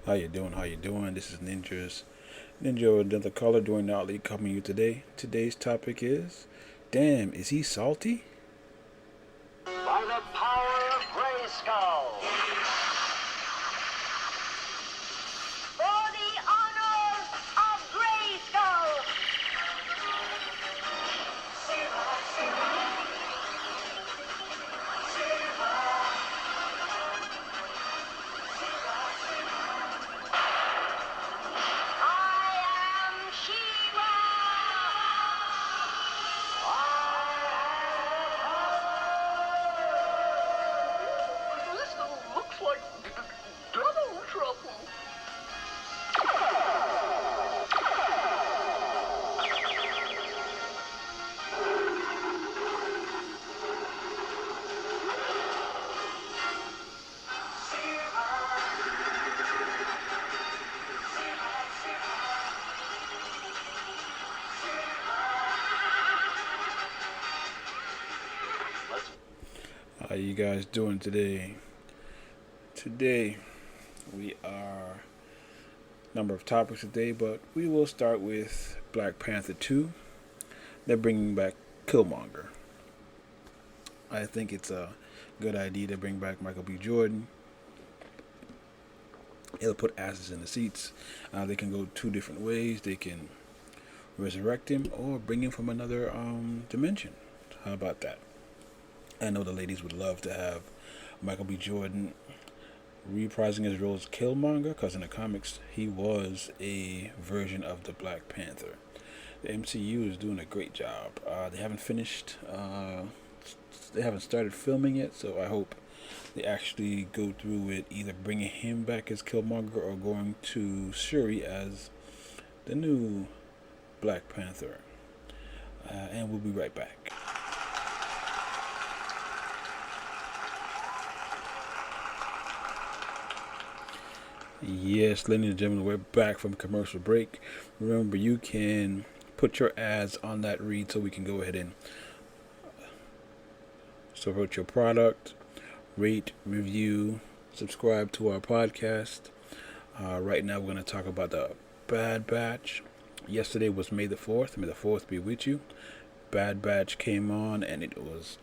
How you doing? How you doing? This is Ninja another color doing outly coming to you today. Today's topic is, damn, is he salty? By the power of Grayskull. For the honor of Grayskull. I am She-Ra. This looks like double trouble. How you guys doing today? Today we are number of topics today, but we will start with Black Panther 2. They're bringing back Killmonger. I think it's a good idea to bring back Michael B. Jordan. It'll put asses in the seats. They can go two different ways. They can resurrect him or bring him from another dimension. How about that? I know the ladies would love to have Michael B. Jordan reprising his role as Killmonger, because in the comics he was a version of the Black Panther. The MCU is doing a great job. They haven't finished. They haven't started filming yet, so I hope they actually go through with either bringing him back as Killmonger or going to Shuri as the new Black Panther. And we'll be right back. Yes, ladies and gentlemen, we're back from commercial break. Remember, you can put your ads on that read so we can go ahead and support your product, rate, review, subscribe to our podcast. Right now, we're going to talk about the Bad Batch. Yesterday was May the 4th. May the 4th be with you. Bad Batch came on, and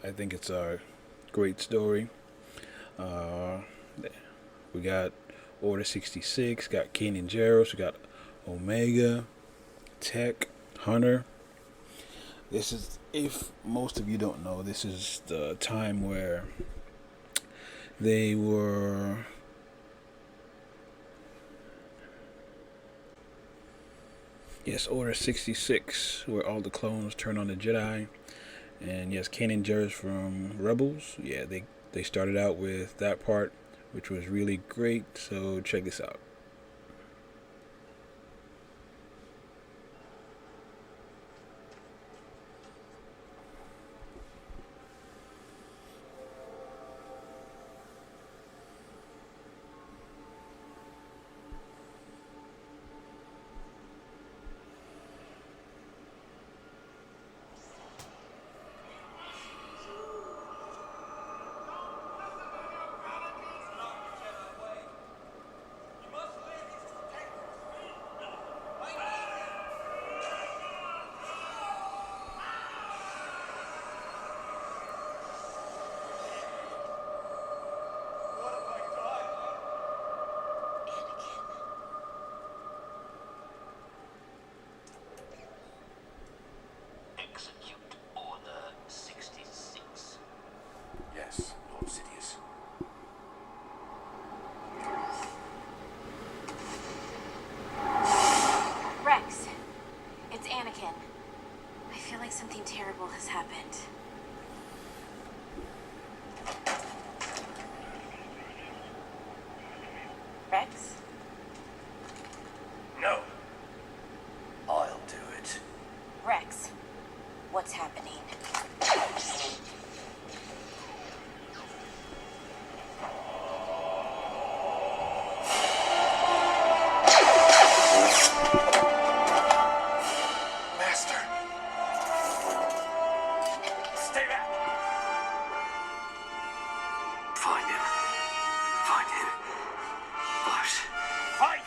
I think it's a great story. We got Order 66, got Kanan Jarrus, we got Omega, Tech, Hunter. This is, if most of you don't know, this is the time where they were Order 66, where all the clones turn on the Jedi. And yes, Kanan Jarrus from Rebels, they started out with that part, which was really great, so check this out. Execute Order 66. Yes, Lord Sidious. Rex, it's Anakin. I feel like something terrible has happened. Rex? No. I'll do it. Rex, what's happening? Master. Stay back. Find him. Find him. Flash. Find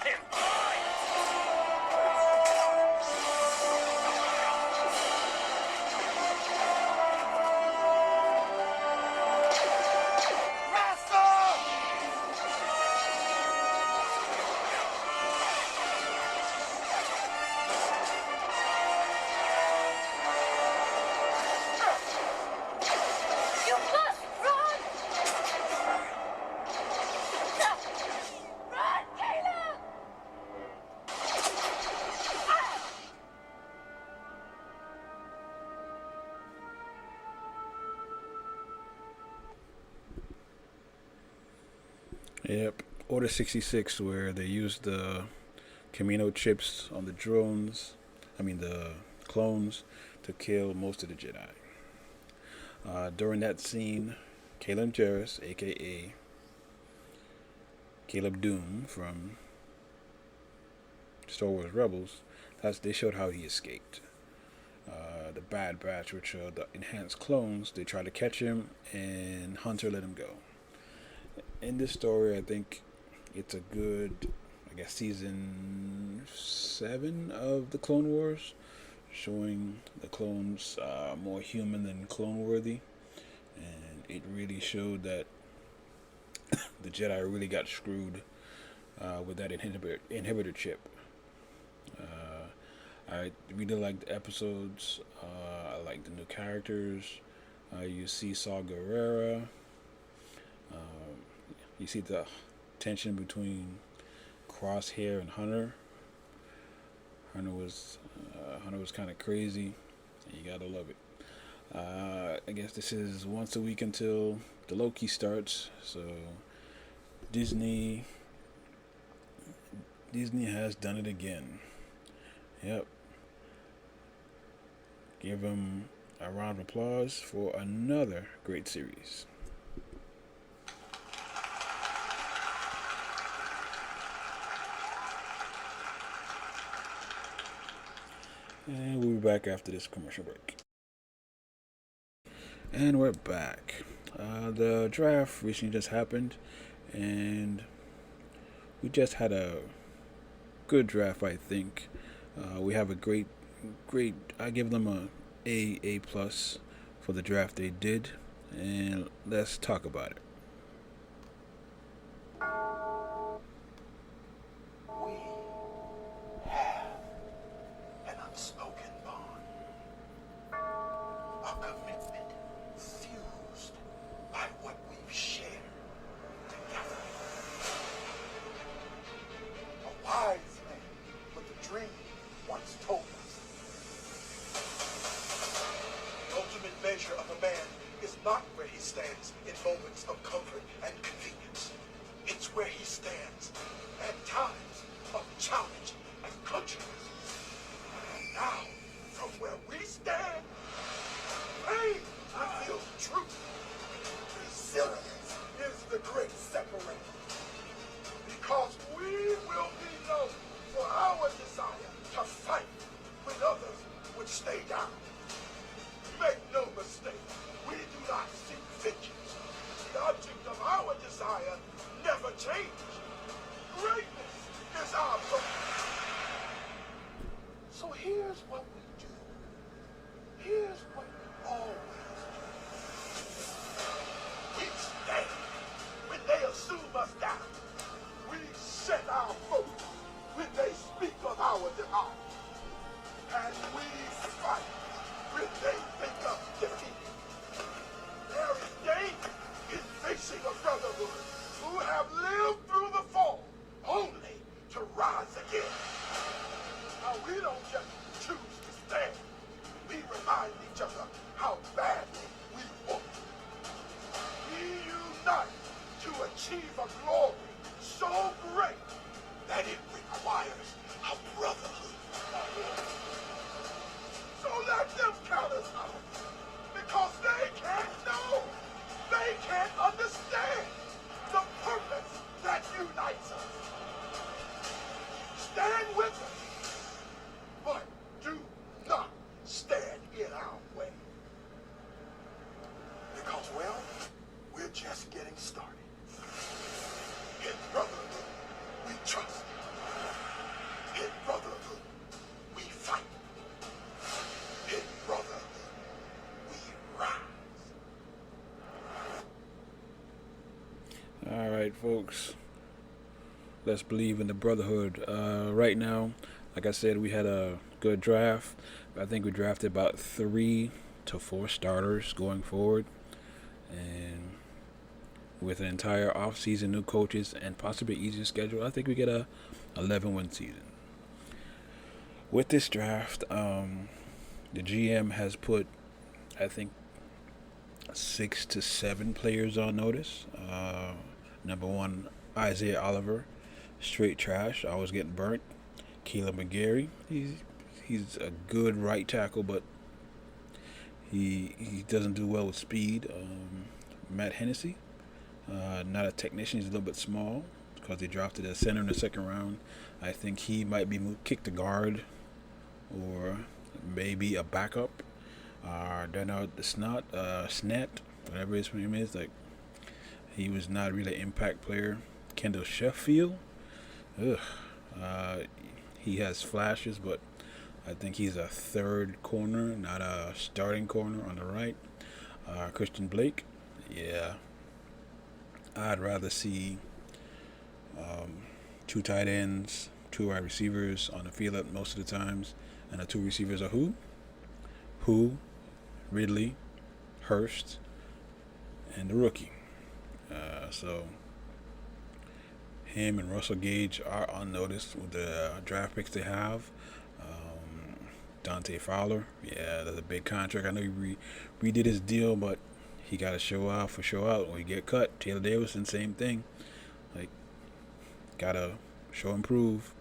Yep. Order 66, where they used the Camino chips on the drones, the clones, to kill most of the Jedi. During that scene, Caleb Jarrus, aka Caleb Doom from Star Wars Rebels, they showed how he escaped. The Bad Batch, which are the enhanced clones, they tried to catch him, and Hunter let him go. In this story, I think it's a good, season 7 of the Clone Wars, showing the clones more human than clone-worthy, and it really showed that the Jedi really got screwed with that inhibitor chip. I really liked the episodes. I like the new characters. You see Saw Gerrera. You see the tension between Crosshair and Hunter. Hunter was kind of crazy. You gotta love it. I guess this is once a week until the Loki starts. So Disney has done it again. Yep. Give them a round of applause for another great series. And we'll be back after this commercial break. And we're back. The draft recently just happened, and we just had a good draft, I think. We have a great. I give them A plus for the draft they did, and let's talk about it. We have an unspoken bond. A commitment fused by what we've shared together. A wise man with a dream once told us. The ultimate measure of a man is not where he stands in moments of comfort and convenience. It's where he stands at times of challenge and controversy. Now, from where we stand, pain reveals the truth. Resilience is the great separator. Because we will be known for our desire to fight when others would stay down. Make no mistake, we do not seek vengeance. The object of our desire never changes. Greatness is our focus. So here's what we do. Here's what we always do. We stand when they assume us down. We set our focus when they speak of our demise. And we fight when they think of defeat. There is danger in facing a brotherhood who have lived through the fall only to rise again. Now we don't just choose to stand. We remind each other how badly we want. We unite to achieve a glory so great that it requires a brotherhood. So let them count us out, because they can't know, they can't understand the purpose that unites us. Stand with us, but do not stand in our way. Because, well, we're just getting started. In brotherhood, we trust. In brotherhood, we fight. In brotherhood, we rise. All right, folks. Let's believe in the brotherhood. Right now, like I said, we had a good draft. I think we drafted about 3 to 4 starters going forward. And with an entire off-season, new coaches, and possibly easier schedule, I think we get a 11-win season. With this draft, the GM has put, I think, 6 to 7 players on notice. Number one Isaiah Oliver, straight trash, always getting burnt. Kaleb McGary, he's a good right tackle, but he doesn't do well with speed. Matt Hennessy, not a technician, he's a little bit small because they drafted a center in the second round. I think he might be kicked to guard or maybe a backup. Snat, whatever his name is, like he was not really an impact player. Kendall Sheffield, ugh, he has flashes, but I think he's a third corner, not a starting corner on the right. Christian Blake, yeah, I'd rather see two tight ends, two wide receivers on the field at most of the times, and the two receivers are who, Ridley, Hurst, and the rookie. So him and Russell Gage are unnoticed with the draft picks they have. DANTE FOWLER, yeah, that's a big contract. I know he redid his deal, but he got to show out for show out. When he get cut, Taylor Davison, same thing. Like, gotta show and prove.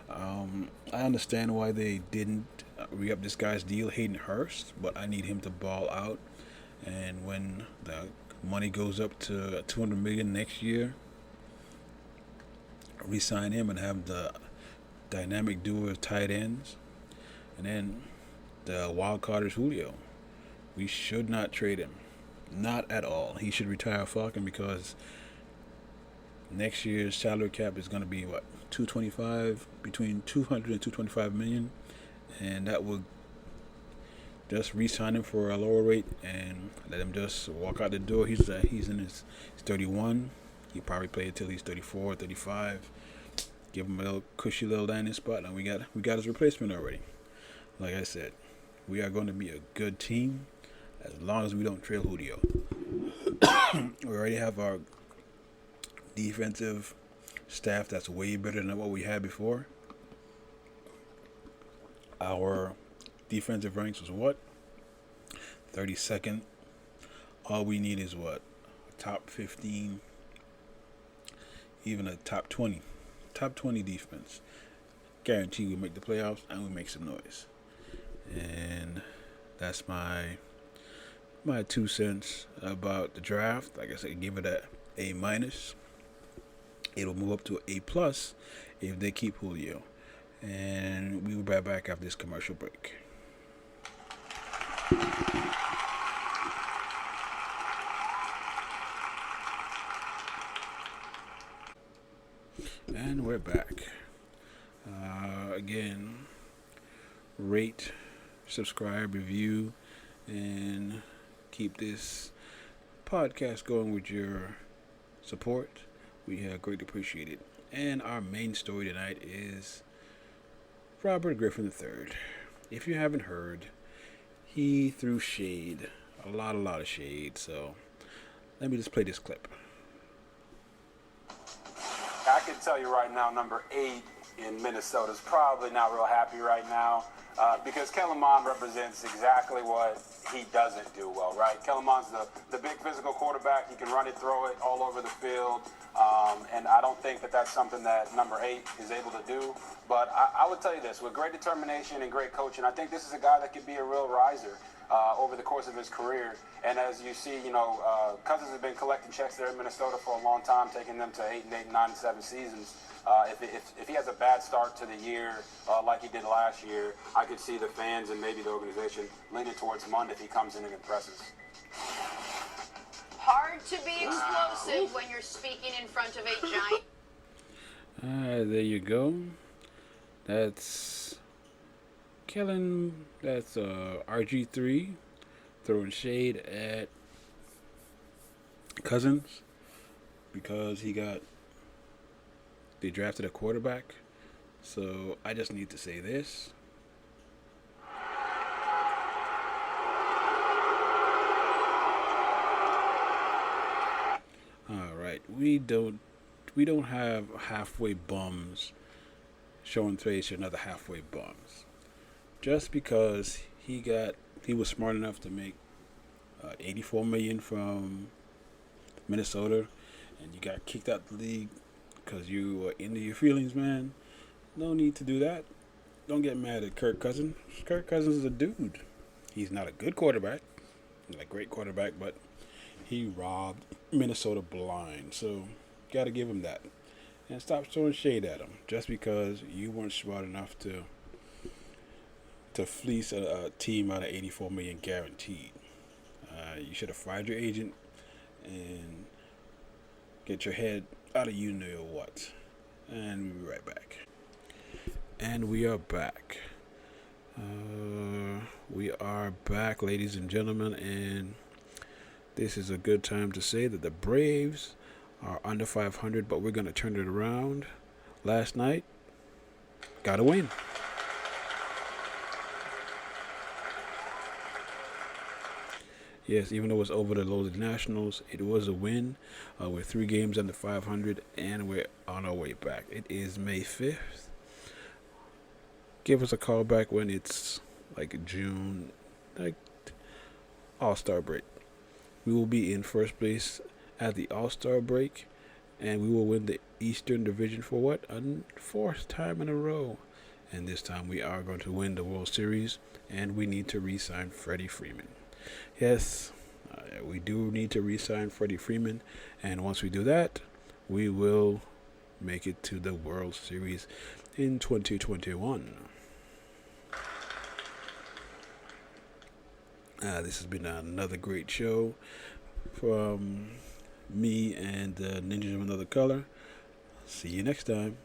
I understand why they didn't re-up this guy's deal, HAYDEN HURST, but I need him to ball out. And when the money goes up to $200 million next year, re-sign him and have the dynamic duo of tight ends. And then the wild card is Julio. We should not trade him, not at all. He should retire Falcon because next year's salary cap is going to be what, 225, between 200 and 225 million, and that would just re-sign him for a lower rate and let him just walk out the door. He's in his 31. He probably play until he's 34, 35. Give him a little cushy little landing spot, and we got his replacement already. Like I said, we are going to be a good team as long as we don't trail Julio. We already have our defensive staff that's way better than what we had before. Our defensive ranks was what? 32nd. All we need is what? Top 15, even a top 20. Top 20 defense. Guarantee we make the playoffs and we make some noise. And that's my 2 cents about the draft. Like I said, give it a A-. It'll move up to an A+ if they keep Julio. And we will be back after this commercial break. And we're back. Again, rate, subscribe, review, and keep this podcast going with your support. We greatly appreciate it. And our main story tonight is Robert Griffin III. If you haven't heard, he threw shade, a lot of shade. So let me just play this clip. I can tell you right now, number 8 in Minnesota is probably not real happy right now because Kellen Mond represents exactly what he doesn't do well, right? Kellen Mond's the big physical quarterback. He can run it, throw it all over the field. And I don't think that that's something that number 8 is able to do. But I would tell you this, with great determination and great coaching, I think this is a guy that could be a real riser over the course of his career. And as you see, Cousins has been collecting checks there in Minnesota for a long time, taking them to 8-8, 9-7 seasons. If he has a bad start to the year like he did last year, I could see the fans and maybe the organization leaning towards Mond if he comes in and impresses. Hard to be explosive when you're speaking in front of a giant. Alright, there you go. That's Kellen. That's RG3 throwing shade at Cousins because they drafted a quarterback. So I just need to say this. All right, we don't have halfway bums showing face to another halfway bums. Just because he was smart enough to make $84 million from Minnesota, and you got kicked out the league because you are into your feelings, man. No need to do that. Don't get mad at Kirk Cousins. Kirk Cousins is a dude. He's not a good quarterback, not a great quarterback, but he robbed Minnesota blind. So, got to give him that. And stop throwing shade at him just because you weren't smart enough to fleece a team out of $84 million guaranteed. You should have fired your agent and get your head out of you know what. And we'll be right back. And we are back. We are back, ladies and gentlemen, and this is a good time to say that the Braves are under 500, but we're going to turn it around. Last night, got a win. Yes, even though it was over the Loaded Nationals, it was a win. We're 3 games under 500, and we're on our way back. It is May 5th. Give us a call back when it's like June, like All-Star break. We will be in first place at the All-Star break, and we will win the Eastern Division for what? A 4th time in a row. And this time we are going to win the World Series, and we need to re-sign Freddie Freeman. Yes, we do need to re-sign Freddie Freeman, and once we do that, we will make it to the World Series in 2021. This has been another great show from me and Ninjas of Another Color. See you next time.